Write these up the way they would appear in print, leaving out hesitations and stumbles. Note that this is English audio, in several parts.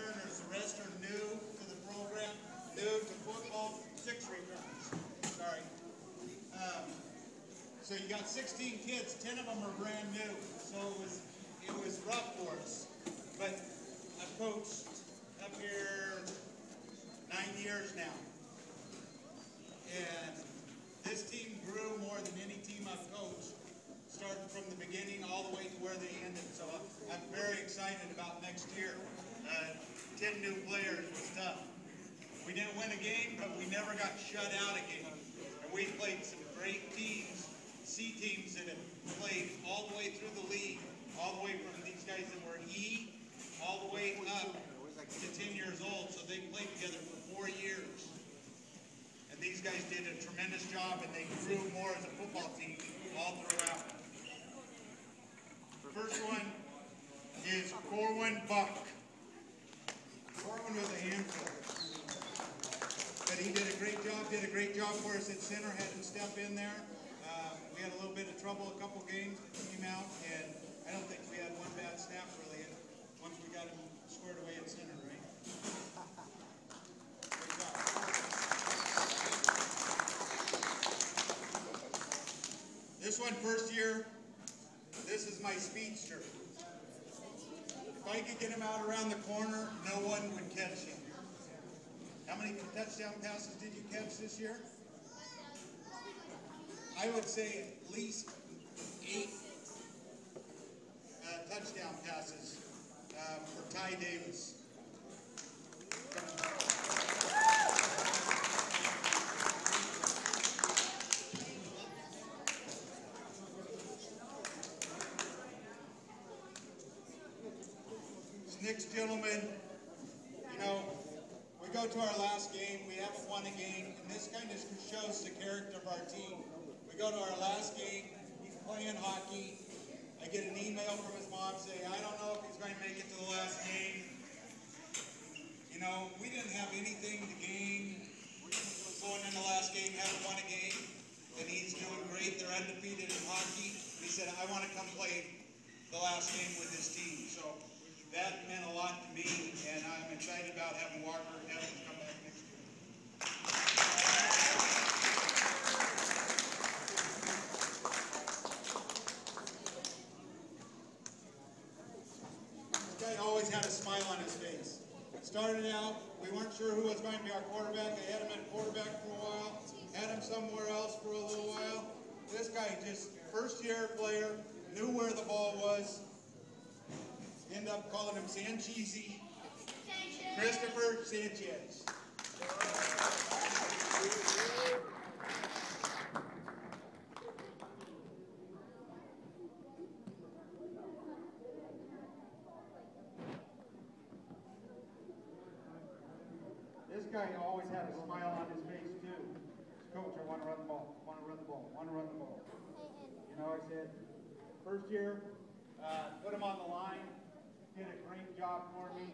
returners. The rest are new to the program, new to football. 6 returners. Sorry. So you got 16 kids. 10 of them are brand new. So it was rough for us. But I've coached up here 9 years now. And this team grew more than any team I've coached, starting from the beginning all the way to where they ended. So I'm very excited about next year. 10 new players was tough. We didn't win a game, but we never got shut out a game. And we played some great teams, C teams that have played all the way through the league, all the way from these guys that were E, all the way up to 10 years old. So they played together for 4 years. And these guys did a tremendous job, and they grew more as a football team all throughout. The first one is Corwin Buck. Corwin was a handful. But he did a great job for us at center, had him step in there. We had a little bit of trouble a couple games that came out, and I don't think we had one bad snap really once we got him squared away at center, right? Great job. This one, first year, this is my speedster. If I could get him out around the corner, no one would catch him. How many touchdown passes did you catch this year? I would say at least 8 touchdown passes for Ty Davis. This next gentleman, you know, we go to our last game, we haven't won a game, and this kind of shows the character of our team. We go to our last game, he's playing hockey. I get an email from his mom saying, I don't know if he's going to make it to the last game. You know, we didn't have anything to gain going in the last game, haven't won a game, and he's doing great. They're undefeated in hockey. He said, I want to come play the last game with his team. So that meant a lot to me, and I'm excited about having Walker Evans come back next year. This guy always had a smile on his face. Started out, we weren't sure who was going to be our quarterback. I had him at quarterback for a while, had him somewhere else for a little while. This guy just, first year player, knew where the ball was. End up calling him Sanchezy. Christopher Sanchez. This guy always had a smile on his face too. Coach, I want to run the ball, want to run the ball, want to run the ball. You know, I said, first year, put him on the line. Did a great job for me.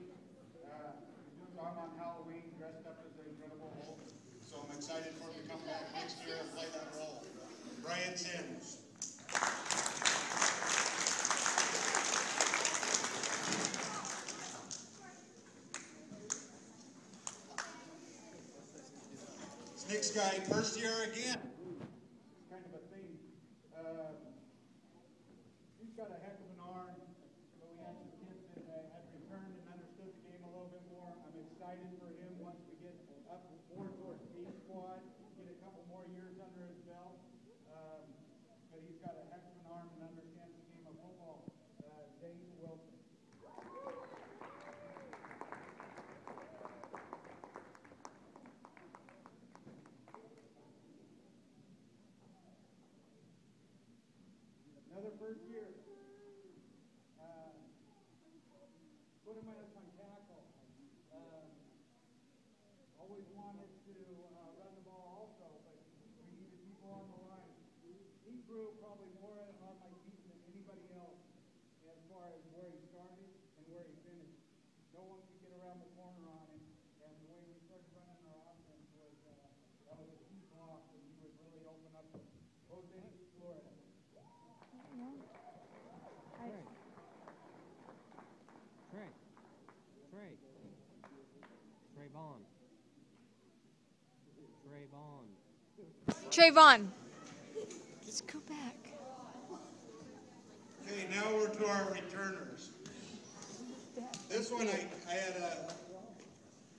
Saw him on Halloween, dressed up as the Incredible Hulk. So I'm excited for him to come back next year and play that role. Brian Sims. This next guy, first year again. It's kind of a thing. He's got a heck of an arm. We had some kids that had returned and understood the game a little bit more. I'm excited for him once we get up more towards A squad, get a couple more years under his belt. But he's got a heck of an arm and understands the game of football. Zane Wilson. Another first year. Put him as my tackle. Always wanted to run the ball also, but we needed people on the line. He grew probably more on my team than anybody else as far as where he started and where he finished. No one could get around the corner on him, and the way we started running our offense was that was a key block, and he would really open up Jose Flores. Trey. Trayvon. Just go back. Okay, now we're to our returners. This one I had a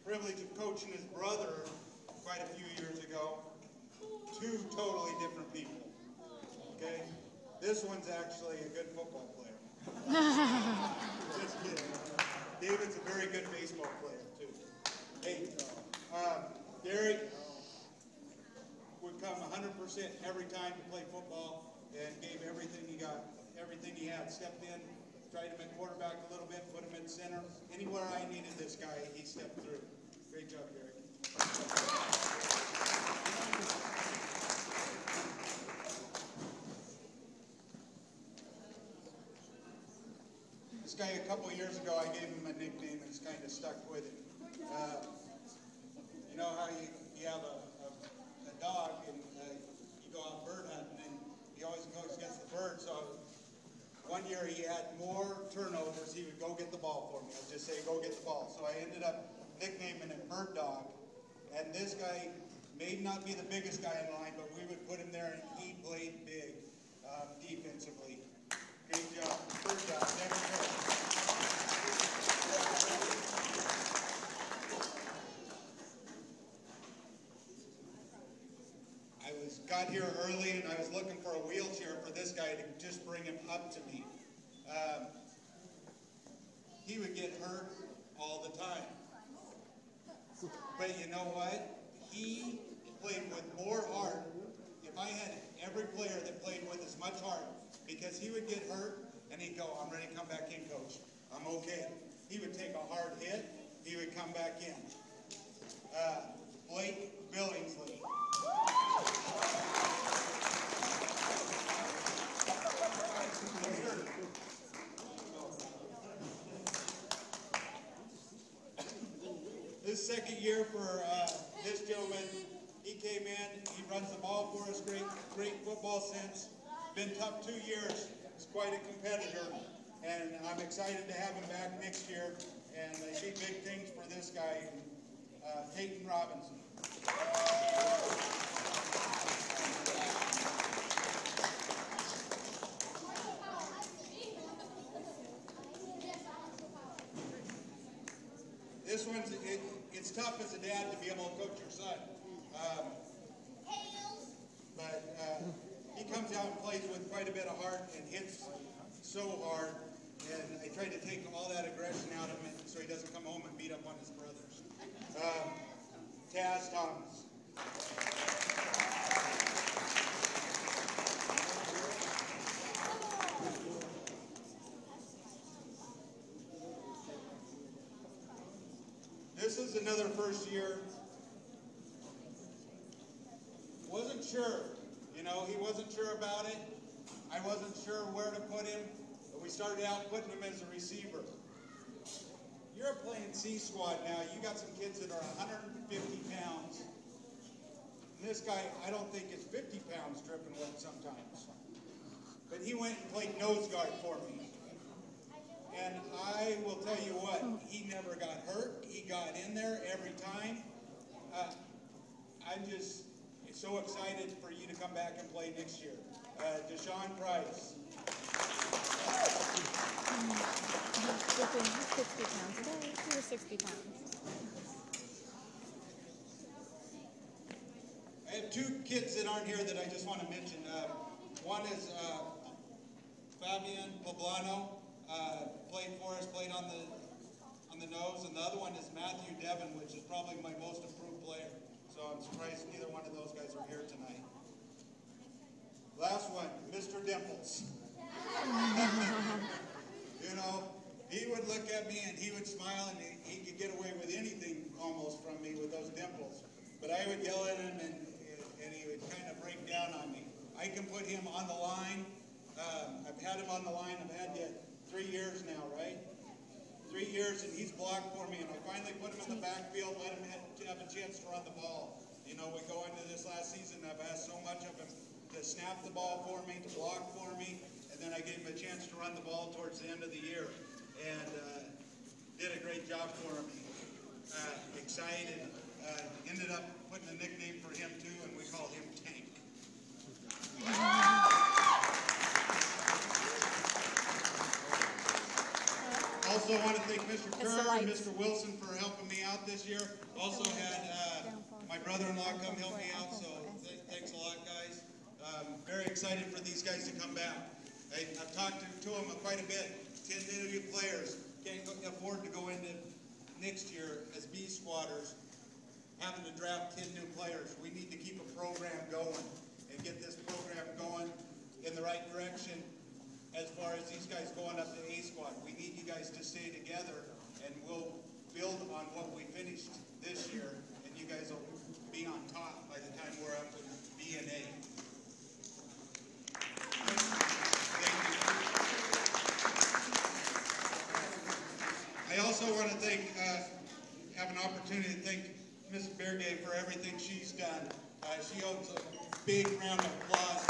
privilege of coaching his brother quite a few years ago. Two totally different people. Okay? This one's actually a good football player. Just kidding. David's a very good baseball player, too. Hey, Derek would come 100% every time to play football and gave everything he got, everything he had. Stepped in, tried to make quarterback a little bit, put him in center. Anywhere I needed this guy, he stepped through. Great job, Derek. This guy, a couple of years ago, I gave him a nickname and it's kind of stuck with him. You know how you have a dog and you go out bird hunting and he always goes against the bird. So one year he had more turnovers. He would go get the ball for me. I'd just say, go get the ball. So I ended up nicknaming him Bird Dog. And this guy may not be the biggest guy in line, but we would put him there and he played big defensively. Great job. Bird Dog. Never failed. Got here early and I was looking for a wheelchair for this guy to just bring him up to me. He would get hurt all the time. But you know what? He played with more heart. If I had every player that played with as much heart, because he would get hurt and he'd go, I'm ready to come back in, coach. I'm okay. He would take a hard hit. He would come back in. Blake Billingsley. This second year for this gentleman, he came in, he runs the ball for us, great football sense. Been tough 2 years. He's quite a competitor, and I'm excited to have him back next year. And I see big things for this guy, Peyton Robinson. This one's, it's tough as a dad to be able to coach your son. But he comes out and plays with quite a bit of heart and hits so hard. And I try to take all that aggression out of him so he doesn't come home and beat up on his brothers. Taz Thomas. This is another first year. Wasn't sure, you know, he wasn't sure about it. I wasn't sure where to put him, but we started out putting him as a receiver. You're playing C squad now. You got some kids that are 150 pounds. And this guy, I don't think is 50 pounds dripping wet sometimes. But he went and played nose guard for me. And I will tell you what, he never got hurt. He got in there every time. I'm just so excited for you to come back and play next year. Deshaun Price. 60 pounds a day. He was 60 pounds. I have two kids that aren't here that I just want to mention. One is Fabian Poblano. Played for us, played on the nose, and the other one is Matthew Devon, which is probably my most improved player. So I'm surprised neither one of those guys are here tonight. Last one, Mr. Dimples. You know, he would look at me and he would smile and he could get away with anything almost from me with those dimples. But I would yell at him and he would kind of break down on me. I can put him on the line. I've had him on the line. I've had you 3 years now, right? 3 years, and he's blocked for me, and I finally put him in the backfield, let him have a chance to run the ball. You know, we go into this last season, I've asked so much of him to snap the ball for me, to block for me, and then I gave him a chance to run the ball towards the end of the year, and did a great job for me. Excited. Ended up putting a nickname for him, too, and we called him Tank. Also want to thank Mr. the Kerr and lights. Mr. Wilson for helping me out this year. Also had my brother-in-law come help me out, so thanks a lot, guys. Very excited for these guys to come back. I've talked to them quite a bit. 10 new players. Can't afford to go into next year as B squatters, having to draft 10 new players. We need to keep a program going and get this program going in the right direction as far as these guys going up to A squad. We need you guys to stay together, and we'll build on what we finished this year, and you guys will be on top by the time we're up in B and A. I also want to have an opportunity to thank Ms. Bergay for everything she's done. She owes a big round of applause